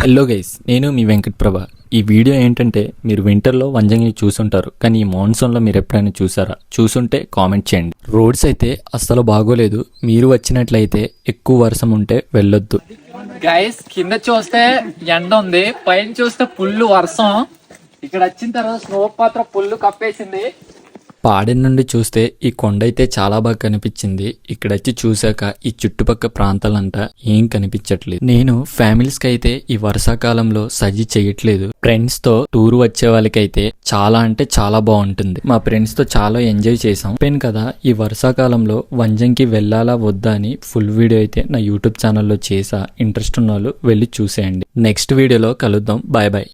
Hello guys, నేను మీ వెంకట్ ప్రభ. ఈ video ఏంటంటే, మీరు వింటర్లో వంజంగిని చూసుంటారు, కానీ ఈ మాన్సూన్లో మీరు ఎప్పుడైనా చూసారా? చూసుంటే కామెంట్ చేయండి. రోడ్స్ అయితే అస్సలు బాగోలేదు. మీరు వచ్చినట్లయితే ఎక్కువ వర్షం ఉంటే వెళ్ళొద్దు. గైస్, కింద చూస్తే ఎండ ఉంది, పైన చూస్తే ఫుల్ వర్షం. ఇక్కడ వచ్చిన తర్వాత స్నో పాత్ర ఫుల్ కప్పేసింది. పాడెన్ నుండి చూస్తే ఈ కొండ అయితే చాలా బాగా కనిపించింది. ఇక్కడ వచ్చి చూసాక ఈ చుట్టుపక్కల ప్రాంతాలంతా ఏం కనిపించట్లేదు. నేను ఫ్యామిలీస్ కి అయితే ఈ వర్షాకాలంలో సజెస్ట్ చేయట్లేదు. ఫ్రెండ్స్ తో టూర్ వచ్చే వాళ్ళకైతే చాలా అంటే చాలా బాగుంటుంది. మా ఫ్రెండ్స్ తో చాలా ఎంజాయ్ చేసాం. చెప్పాను కదా, ఈ వర్షాకాలంలో వంజంకి వెళ్ళాలా వద్దా అని ఫుల్ వీడియో అయితే నా యూట్యూబ్ ఛానల్లో చేసా. ఇంట్రెస్ట్ ఉన్న వాళ్ళు వెళ్ళి చూసేయండి. నెక్స్ట్ వీడియోలో కలుద్దాం. Bye bye.